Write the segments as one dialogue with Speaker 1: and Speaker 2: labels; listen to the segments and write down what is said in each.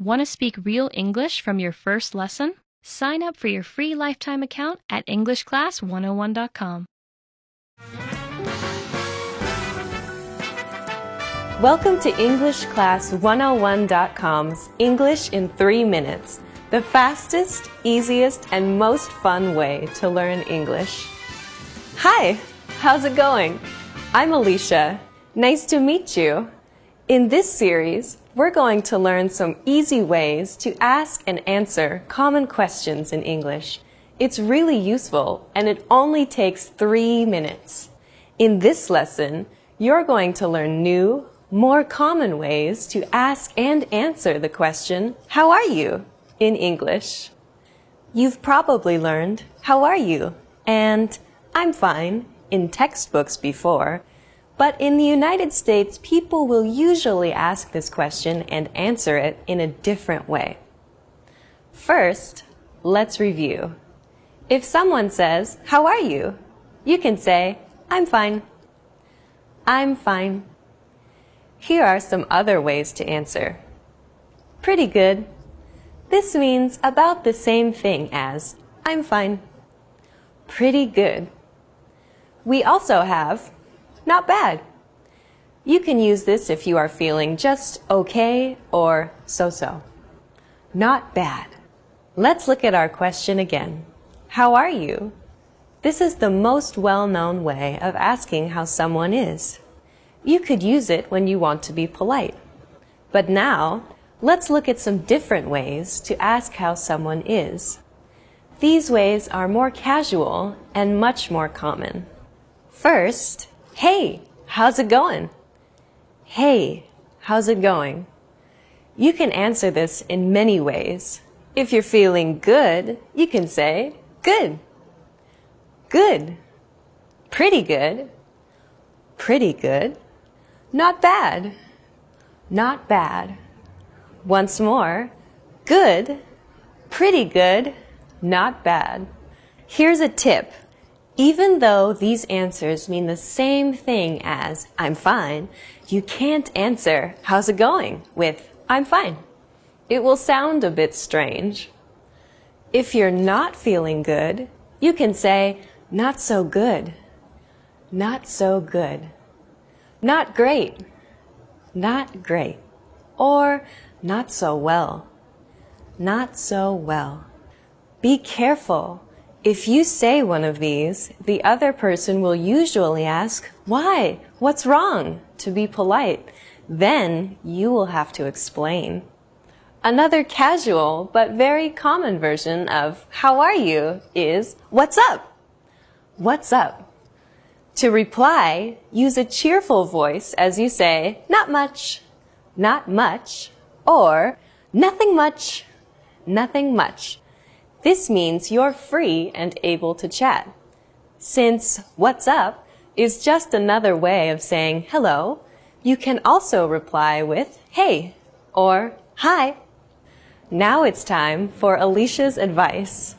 Speaker 1: Want to speak real English from your first lesson? Sign up for your free lifetime account at EnglishClass101.com.
Speaker 2: Welcome to EnglishClass101.com's English in 3 minutes, the fastest, easiest, and most fun way to learn English. Hi, how's it going? I'm Alicia. Nice to meet you. In this series, we're going to learn some easy ways to ask and answer common questions in English. It's really useful, and it only takes 3 minutes. In this lesson, you're going to learn new, more common ways to ask and answer the question, "How are you?" in English. You've probably learned, "How are you?" and "I'm fine" in textbooks before, but in the United States, people will usually ask this question and answer it in a different way. First, let's review. If someone says, "How are you?" you can say, "I'm fine." I'm fine. Here are some other ways to answer. Pretty good. This means about the same thing as "I'm fine." Pretty good. We also have not bad. You can use this if you are feeling just okay or so-so. Not bad. Let's look at our question again. How are you? This is the most well-known way of asking how someone is. You could use it when you want to be polite. But now, let's look at some different ways to ask how someone is. These ways are more casual and much more common. First, hey, how's it going? Hey, how's it going? You can answer this in many ways. If you're feeling good, you can say, good. Good. Pretty good. Pretty good. Not bad. Not bad. Once more, good. Pretty good. Not bad. Here's a tip. Even though these answers mean the same thing as "I'm fine," you can't answer "How's it going?" with "I'm fine." It will sound a bit strange. If you're not feeling good, you can say "not so good." Not so good. Not great. Not great. Or not so well. Not so well. Be careful. If you say one of these, the other person will usually ask, "Why? What's wrong?" to be polite. Then you will have to explain. Another casual but very common version of "How are you?" is "What's up?" What's up? To reply, use a cheerful voice as you say, "Not much," "Not much," or "Nothing much," "Nothing much." This means you're free and able to chat. Since "what's up" is just another way of saying hello, you can also reply with "hey" or "hi." Now it's time for Alicia's advice.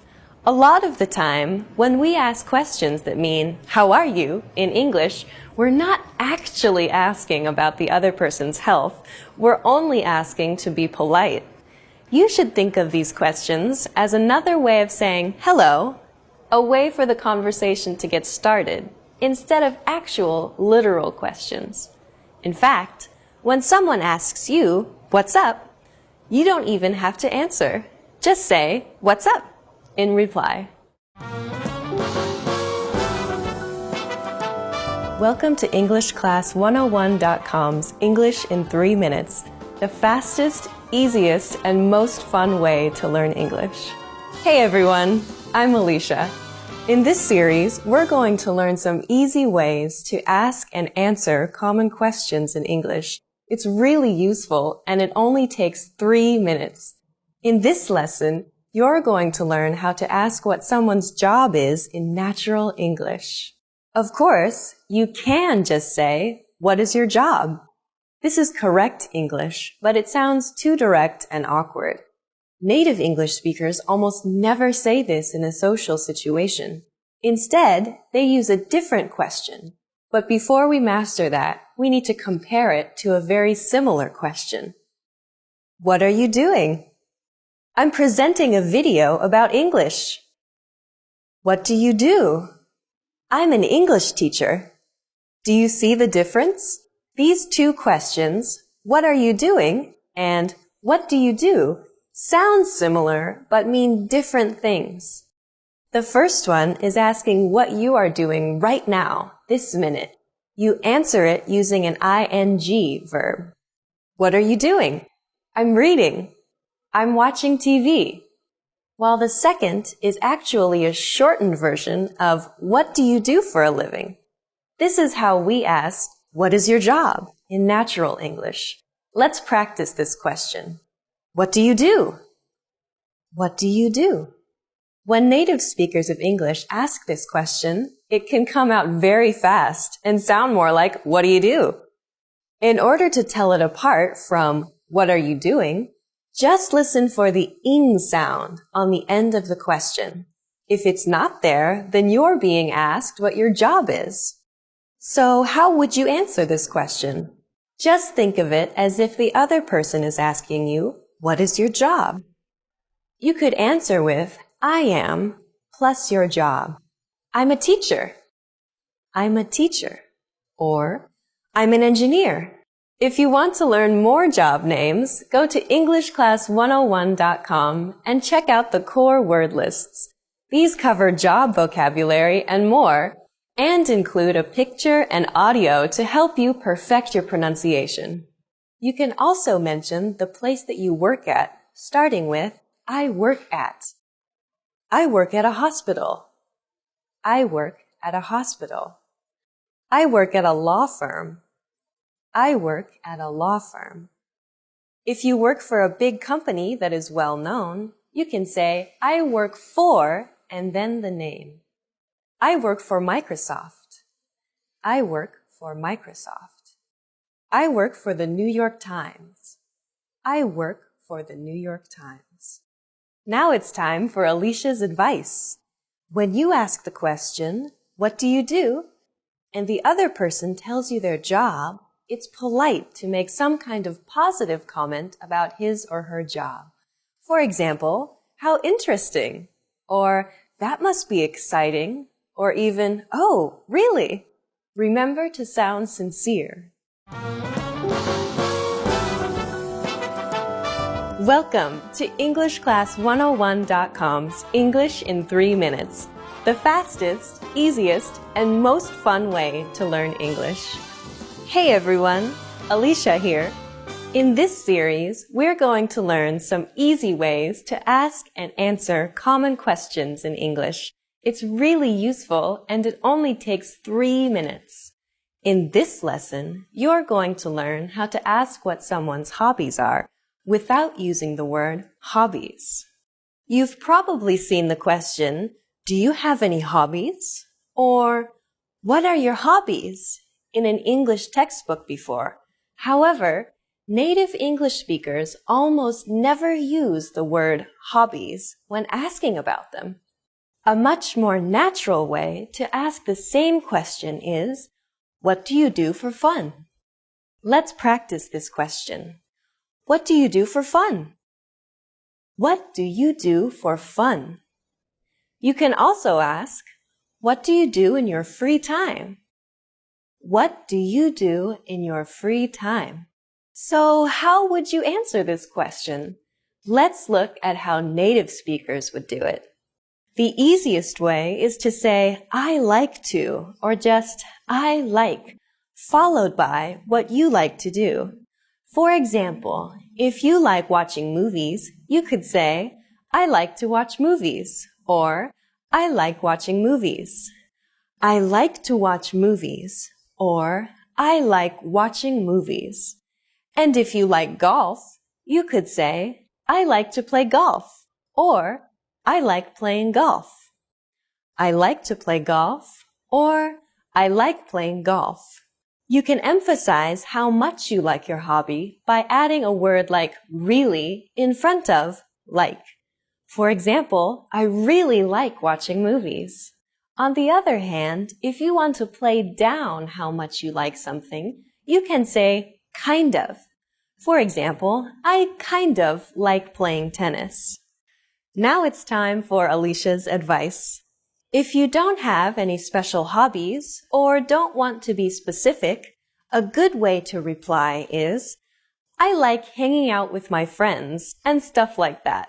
Speaker 2: A lot of the time, when we ask questions that mean "how are you?" in English, we're not actually asking about the other person's health. We're only asking to be polite. You should think of these questions as another way of saying hello, a way for the conversation to get started, instead of actual, literal questions. In fact, when someone asks you, "What's up?" you don't even have to answer. Just say, "What's up?" in reply. Welcome to EnglishClass101.com's English in 3 minutes, the fastest, easiest, and most fun way to learn English. Hey everyone, I'm Alicia. In this series, we're going to learn some easy ways to ask and answer common questions in English. It's really useful, and it only takes 3 minutes. In this lesson, you're going to learn how to ask what someone's job is in natural English. Of course, you can just say, "What is your job?" This is correct English, but it sounds too direct and awkward. Native English speakers almost never say this in a social situation. Instead, they use a different question. But before we master that, we need to compare it to a very similar question. What are you doing? I'm presenting a video about English. What do you do? I'm an English teacher. Do you see the difference? These two questions, what are you doing and what do you do, sound similar but mean different things. The first one is asking what you are doing right now, this minute. You answer it using an ing verb. What are you doing? I'm reading. I'm watching TV. While the second is actually a shortened version of what do you do for a living? This is how we ask, what is your job in natural English? Let's practice this question. What do you do? What do you do? When native speakers of English ask this question, it can come out very fast and sound more like, what do you do? In order to tell it apart from, what are you doing? Just listen for the ing sound on the end of the question. If it's not there, then you're being asked what your job is. So how would you answer this question? Just think of it as if the other person is asking you, what is your job? You could answer with, I am, plus your job. I'm a teacher. I'm a teacher. Or, I'm an engineer. If you want to learn more job names, go to EnglishClass101.com and check out the core word lists. These cover job vocabulary and more, and include a picture and audio to help you perfect your pronunciation. You can also mention the place that you work at, starting with, I work at. I work at a hospital. I work at a hospital. I work at a law firm. I work at a law firm. If you work for a big company that is well known, you can say, I work for, and then the name. I work for Microsoft. I work for Microsoft. I work for the New York Times. I work for the New York Times. Now it's time for Alicia's advice. When you ask the question, what do you do? And the other person tells you their job, it's polite to make some kind of positive comment about his or her job. For example, how interesting, or that must be exciting, or even, oh, really? Remember to sound sincere. Welcome to EnglishClass101.com's English in 3 minutes, the fastest, easiest, and most fun way to learn English. Hey everyone, Alicia here. In this series, we're going to learn some easy ways to ask and answer common questions in English. It's really useful and it only takes 3 minutes. In this lesson, you're going to learn how to ask what someone's hobbies are without using the word hobbies. You've probably seen the question, do you have any hobbies? Or, what are your hobbies? In an English textbook before. However, native English speakers almost never use the word hobbies when asking about them. A much more natural way to ask the same question is, what do you do for fun? Let's practice this question. What do you do for fun? What do you do for fun? You can also ask, what do you do in your free time? What do you do in your free time? So how would you answer this question? Let's look at how native speakers would do it. The easiest way is to say, I like to, or just, I like, followed by what you like to do. For example, if you like watching movies, you could say, I like to watch movies, or I like watching movies. I like to watch movies, or I like watching movies. And if you like golf, you could say, I like to play golf, or I like playing golf. I like to play golf, or I like playing golf. You can emphasize how much you like your hobby by adding a word like really in front of like. For example, I really like watching movies. On the other hand, if you want to play down how much you like something, you can say kind of. For example, I kind of like playing tennis. Now it's time for Alicia's advice. If you don't have any special hobbies or don't want to be specific, a good way to reply is, I like hanging out with my friends and stuff like that.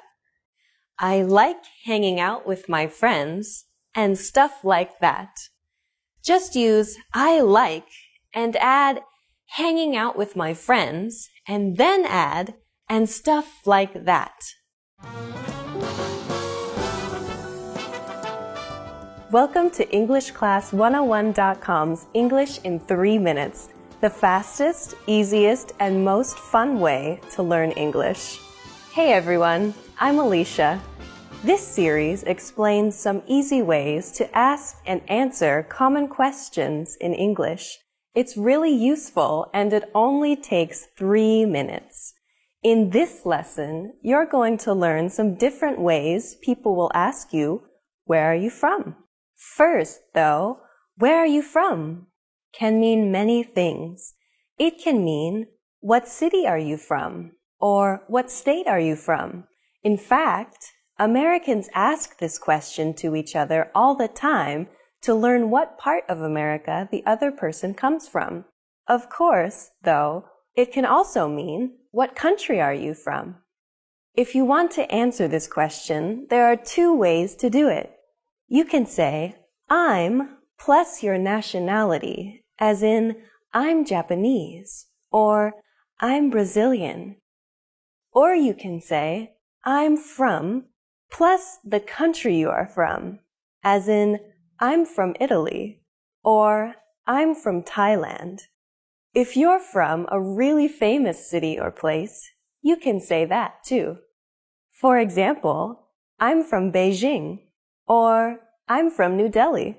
Speaker 2: I like hanging out with my friends and stuff like that. Just use I like and add hanging out with my friends and then add and stuff like that. Welcome to EnglishClass101.com's English in 3 minutes, the fastest, easiest, and most fun way to learn English. Hey everyone, I'm Alicia. This series explains some easy ways to ask and answer common questions in English. It's really useful and it only takes 3 minutes. In this lesson, you're going to learn some different ways people will ask you, where are you from? First, though, where are you from? Can mean many things. It can mean, what city are you from? Or what state are you from? In fact, Americans ask this question to each other all the time to learn what part of America the other person comes from. Of course, though, it can also mean, what country are you from? If you want to answer this question, there are 2 ways to do it. You can say, I'm plus your nationality, as in, I'm Japanese, or I'm Brazilian. Or you can say, I'm from plus the country you are from, as in, I'm from Italy, or I'm from Thailand. If you're from a really famous city or place, you can say that too. For example, I'm from Beijing, or I'm from New Delhi.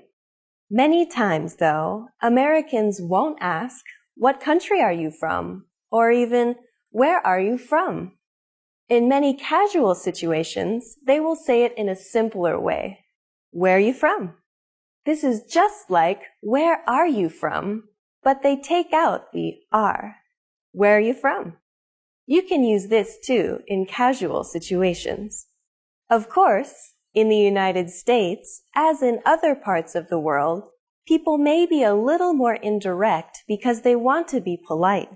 Speaker 2: Many times, though, Americans won't ask, what country are you from? Or even, where are you from? In many casual situations, they will say it in a simpler way. Where are you from? This is just like, where are you from? But they take out the are. Where are you from? You can use this too in casual situations. Of course, in the United States, as in other parts of the world, people may be a little more indirect because they want to be polite.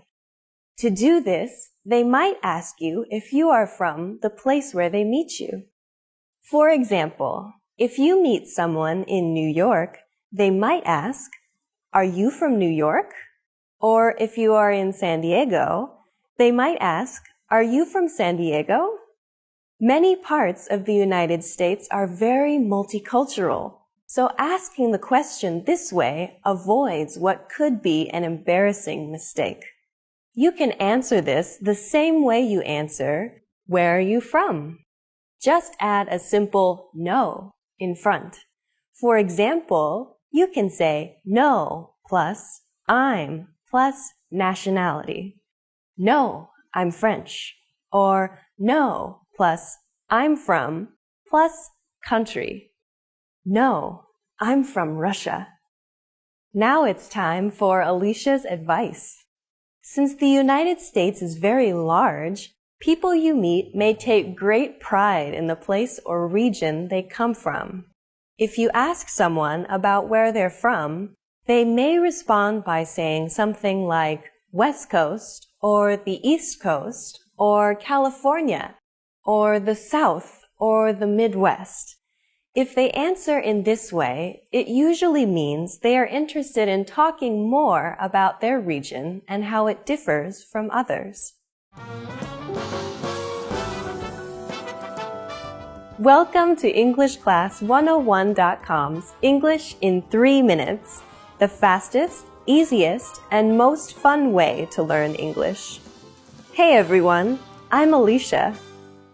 Speaker 2: To do this, they might ask you if you are from the place where they meet you. For example, if you meet someone in New York, they might ask, are you from New York? Or if you are in San Diego, they might ask, are you from San Diego? Many parts of the United States are very multicultural, so asking the question this way avoids what could be an embarrassing mistake. You can answer this the same way you answer, where are you from? Just add a simple no in front. For example, you can say no plus I'm plus nationality. No, I'm French. Or no plus I'm from plus country. No, I'm from Russia. Now it's time for Alicia's advice. Since the United States is very large, people you meet may take great pride in the place or region they come from. If you ask someone about where they're from, they may respond by saying something like West Coast, or the East Coast, or California, or the South, or the Midwest. If they answer in this way, it usually means they are interested in talking more about their region and how it differs from others. Welcome to EnglishClass101.com's English in 3 minutes, the fastest, easiest, and most fun way to learn English. Hey everyone, I'm Alicia.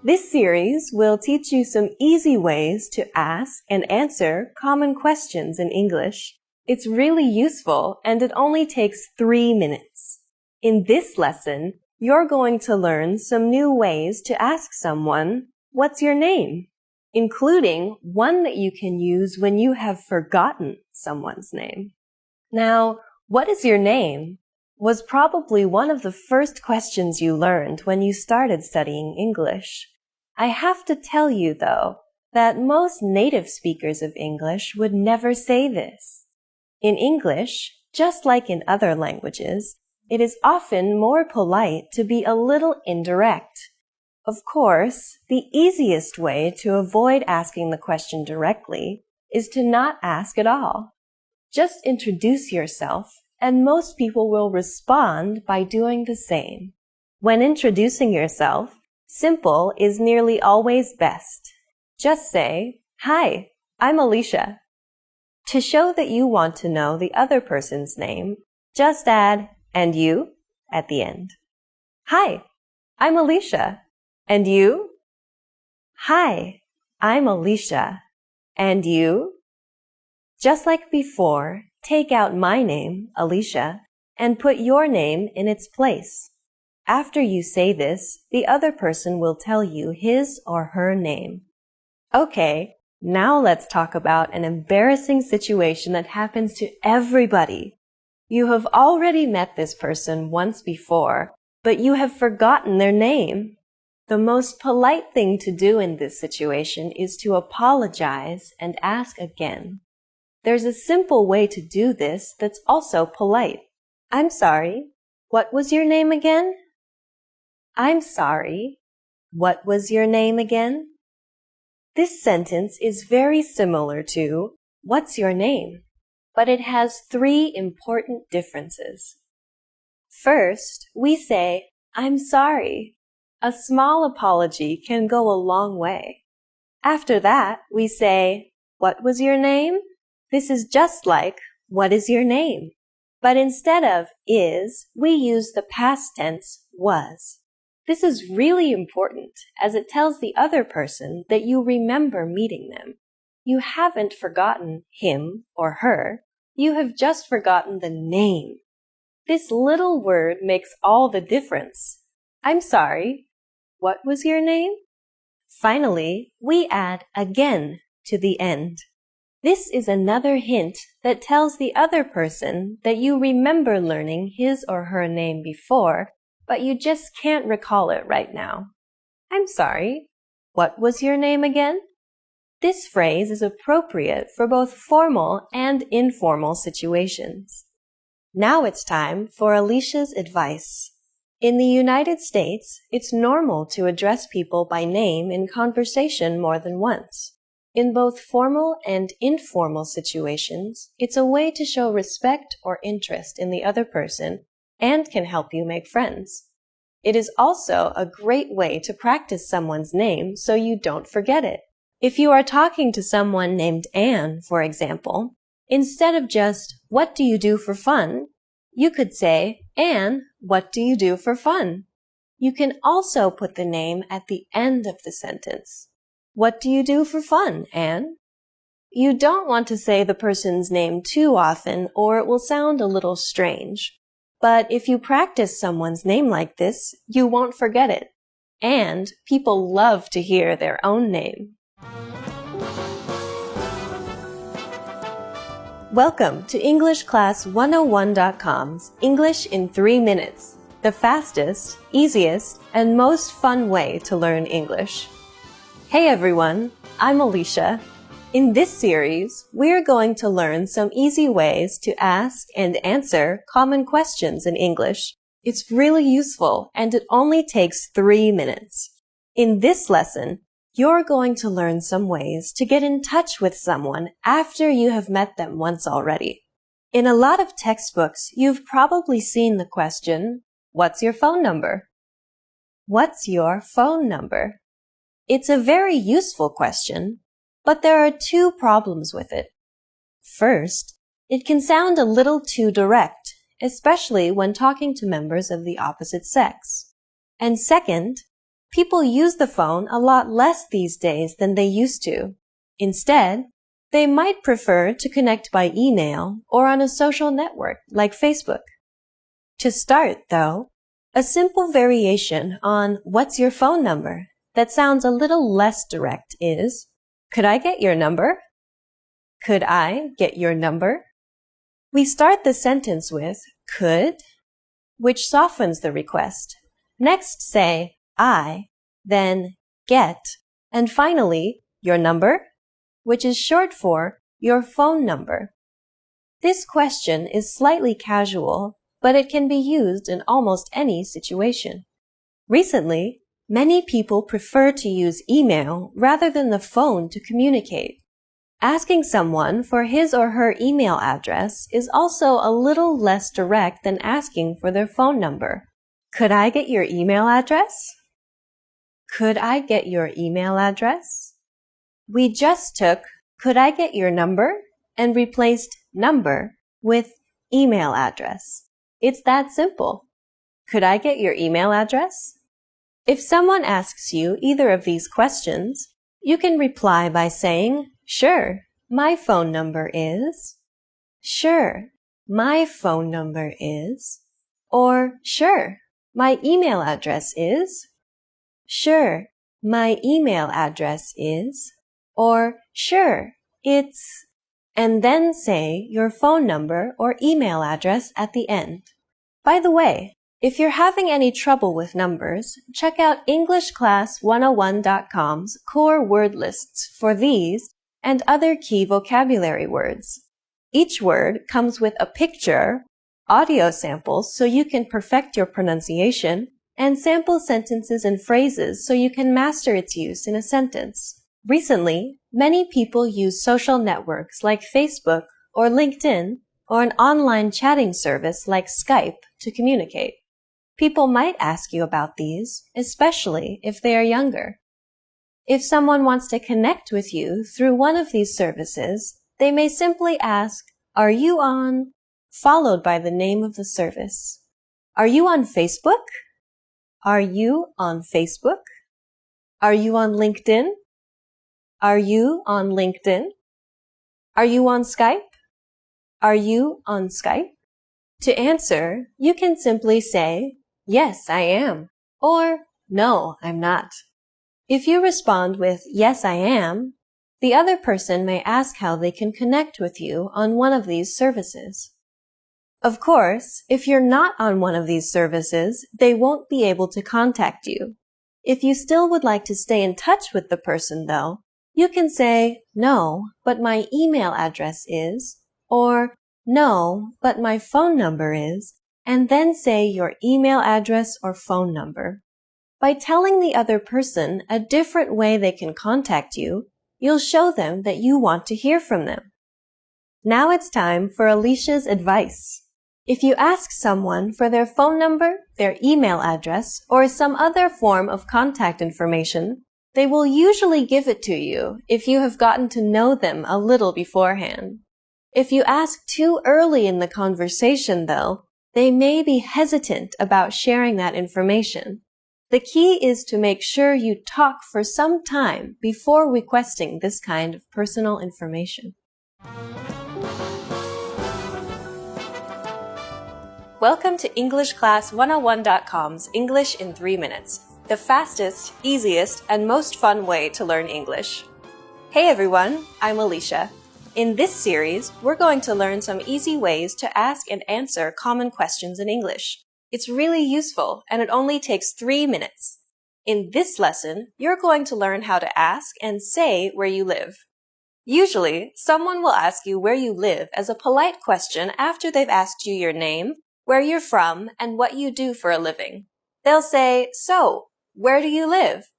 Speaker 2: This series will teach you some easy ways to ask and answer common questions in English. It's really useful and it only takes 3 minutes. In this lesson, you're going to learn some new ways to ask someone, what's your name? Including one that you can use when you have forgotten someone's name. Now, what is your name? was probably one of the first questions you learned when you started studying English. I have to tell you, though, that most native speakers of English would never say this. In English, just like in other languages, it is often more polite to be a little indirect. Of course, the easiest way to avoid asking the question directly is to not ask at all. Just introduce yourself, and most people will respond by doing the same. When introducing yourself, simple is nearly always best. Just say, "Hi, I'm Alicia." To show that you want to know the other person's name, just add "and you" at the end. "Hi, I'm Alicia. And you?" "Hi, I'm Alicia. And you?" Just like before, take out my name, Alicia, and put your name in its place. After you say this, the other person will tell you his or her name. Okay, now let's talk about an embarrassing situation that happens to everybody. You have already met this person once before, but you have forgotten their name. The most polite thing to do in this situation is to apologize and ask again. There's a simple way to do this that's also polite. "I'm sorry, what was your name again?" "I'm sorry, what was your name again?" This sentence is very similar to "What's your name?" but it has 3 important differences. First, we say, "I'm sorry." A small apology can go a long way. After that, we say, "What was your name?" This is just like, "What is your name?" But instead of is, we use the past tense was. This is really important as it tells the other person that you remember meeting them. You haven't forgotten him or her. You have just forgotten the name. This little word makes all the difference. "I'm sorry, what was your name?" Finally, we add again to the end. This is another hint that tells the other person that you remember learning his or her name before, but you just can't recall it right now. "I'm sorry, what was your name again?" This phrase is appropriate for both formal and informal situations. Now it's time for Alicia's advice. In the United States, it's normal to address people by name in conversation more than once. In both formal and informal situations, it's a way to show respect or interest in the other person and can help you make friends. It is also a great way to practice someone's name so you don't forget it. If you are talking to someone named Anne, for example, instead of just, "What do you do for fun?" you could say, "Anne, what do you do for fun?" You can also put the name at the end of the sentence. "What do you do for fun, Anne?" You don't want to say the person's name too often or it will sound a little strange. But if you practice someone's name like this, you won't forget it. And people love to hear their own name. Welcome to EnglishClass101.com's English in 3 minutes, the fastest, easiest, and most fun way to learn English. Hey everyone, I'm Alicia. In this series, we're going to learn some easy ways to ask and answer common questions in English. It's really useful and it only takes 3 minutes. In this lesson, you're going to learn some ways to get in touch with someone after you have met them once already. In a lot of textbooks, you've probably seen the question, "What's your phone number?" What's your phone number? It's a very useful question, but there are 2 problems with it. First, it can sound a little too direct, especially when talking to members of the opposite sex. And second, people use the phone a lot less these days than they used to. Instead, they might prefer to connect by email or on a social network like Facebook. To start, though, a simple variation on "What's your phone number?" that sounds a little less direct is, "Could I get your number?" Could I get your number? We start the sentence with could which softens the request. Next say I, then get, and finally your number, which is short for your phone number. This question is slightly casual, but it can be used in almost any situation. Recently, many people prefer to use email rather than the phone to communicate. Asking someone for his or her email address is also a little less direct than asking for their phone number. Could I get your email address? Could I get your email address? We just took could I get your number and replaced number with email address. It's that simple. Could I get your email address? If someone asks you either of these questions, you can reply by saying, sure, my phone number is, sure, my phone number is, or sure, my email address is, sure, my email address is, or sure, it's, and then say your phone number or email address at the end. By the way, if you're having any trouble with numbers, check out EnglishClass101.com's core word lists for these and other key vocabulary words. Each word comes with a picture, audio samples so you can perfect your pronunciation, and sample sentences and phrases so you can master its use in a sentence. Recently, many people use social networks like Facebook or LinkedIn or an online chatting service like Skype to communicate. People might ask you about these, especially if they are younger. If someone wants to connect with you through one of these services, they may simply ask, "Are you on?" followed by the name of the service. Are you on Facebook? Are you on Facebook? Are you on LinkedIn? Are you on LinkedIn? Are you on Skype? Are you on Skype? To answer, you can simply say, "Yes, I am," or "No, I'm not." If you respond with, "Yes, I am," the other person may ask how they can connect with you on one of these services. Of course, if you're not on one of these services, they won't be able to contact you. If you still would like to stay in touch with the person, though, you can say, "No, but my email address is," or "No, but my phone number is," and then say your email address or phone number. By telling the other person a different way they can contact you, you'll show them that you want to hear from them. Now it's time for Alicia's advice. If you ask someone for their phone number, their email address, or some other form of contact information, they will usually give it to you if you have gotten to know them a little beforehand. If you ask too early in the conversation, though, they may be hesitant about sharing that information. The key is to make sure you talk for some time before requesting this kind of personal information. Welcome to EnglishClass101.com's English in 3 minutes, the fastest, easiest, and most fun way to learn English. Hey everyone, I'm Alicia. In this series, we're going to learn some easy ways to ask and answer common questions in English. It's really useful, and it only takes 3 minutes. In this lesson, you're going to learn how to ask and say where you live. Usually, someone will ask you where you live as a polite question after they've asked you your name, where you're from, and what you do for a living. They'll say, "So, where do you live?"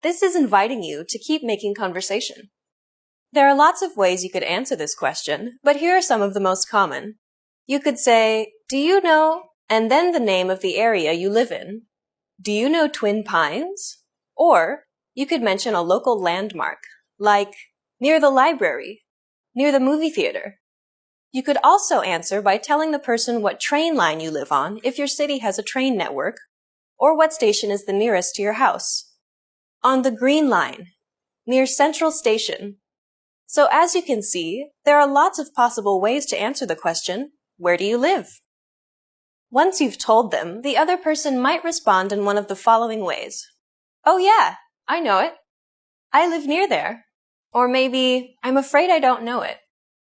Speaker 2: This is inviting you to keep making conversation. There are lots of ways you could answer this question, but here are some of the most common. You could say, "Do you know?" and then the name of the area you live in. Do you know Twin Pines? Or you could mention a local landmark, like near the library, near the movie theater. You could also answer by telling the person what train line you live on if your city has a train network, or what station is the nearest to your house. On the Green Line, near Central Station. So as you can see, there are lots of possible ways to answer the question, "Where do you live?" Once you've told them, the other person might respond in one of the following ways. "Oh yeah, I know it. I live near there." Or maybe, "I'm afraid I don't know it."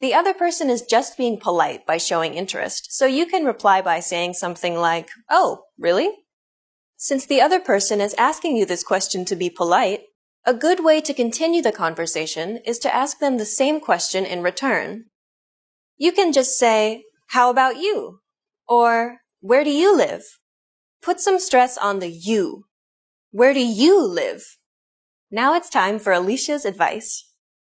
Speaker 2: The other person is just being polite by showing interest, so you can reply by saying something like, "Oh, really?" Since the other person is asking you this question to be polite, a good way to continue the conversation is to ask them the same question in return. You can just say, "How about you?" Or, "Where do you live?" Put some stress on the you. Where do you live? Now it's time for Alicia's advice.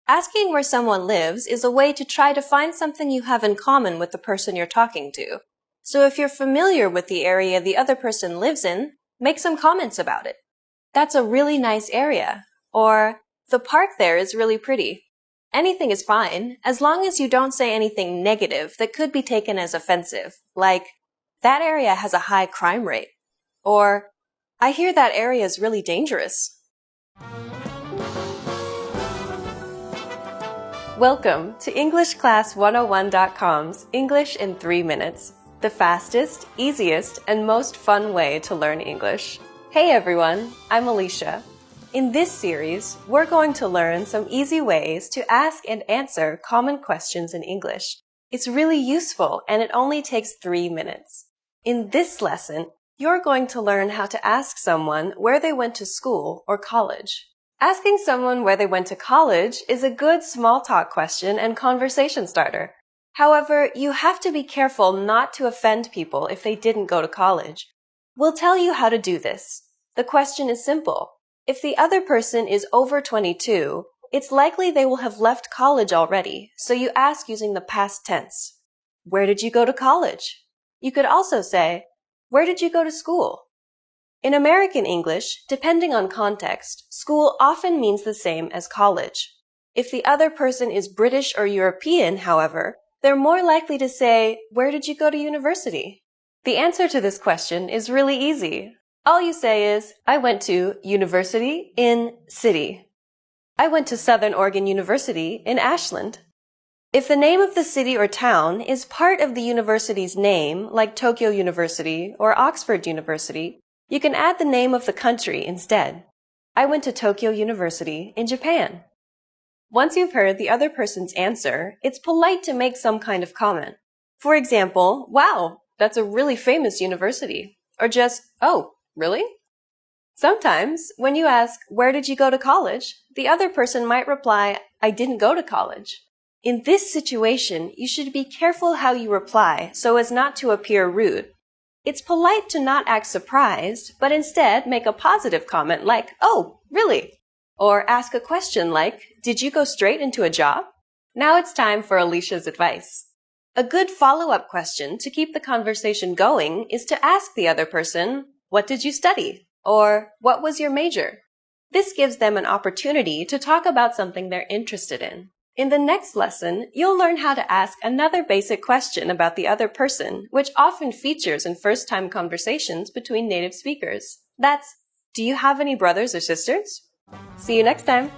Speaker 2: Asking where someone lives is a way to try to find something you have in common with the person you're talking to. So if you're familiar with the area the other person lives in, make some comments about it. "That's a really nice area." Or, "The park there is really pretty." Anything is fine, as long as you don't say anything negative that could be taken as offensive, like, "That area has a high crime rate." Or, "I hear that area is really dangerous." Welcome to EnglishClass101.com's English in 3 minutes, the fastest, easiest, and most fun way to learn English. Hey everyone, I'm Alicia. In this series, we're going to learn some easy ways to ask and answer common questions in English. It's really useful and it only takes 3 minutes. In this lesson, you're going to learn how to ask someone where they went to school or college. Asking someone where they went to college is a good small talk question and conversation starter. However, you have to be careful not to offend people if they didn't go to college. We'll tell you how to do this. The question is simple. If the other person is over 22, it's likely they will have left college already, so you ask using the past tense. Where did you go to college? You could also say, where did you go to school? In American English, depending on context, school often means the same as college. If the other person is British or European, however, they're more likely to say, where did you go to university? The answer to this question is really easy. All you say is, I went to university in city. I went to Southern Oregon University in Ashland. If the name of the city or town is part of the university's name, like Tokyo University or Oxford University, you can add the name of the country instead. I went to Tokyo University in Japan. Once you've heard the other person's answer, it's polite to make some kind of comment. For example, wow, that's a really famous university. Or just, oh, really? Sometimes, when you ask, where did you go to college? The other person might reply, I didn't go to college. In this situation, you should be careful how you reply so as not to appear rude. It's polite to not act surprised, but instead make a positive comment like, oh, really? Or ask a question like, did you go straight into a job? Now it's time for Alicia's advice. A good follow-up question to keep the conversation going is to ask the other person, what did you study? Or what was your major? This gives them an opportunity to talk about something they're interested in. In the next lesson, you'll learn how to ask another basic question about the other person, which often features in first-time conversations between native speakers. That's, do you have any brothers or sisters? See you next time!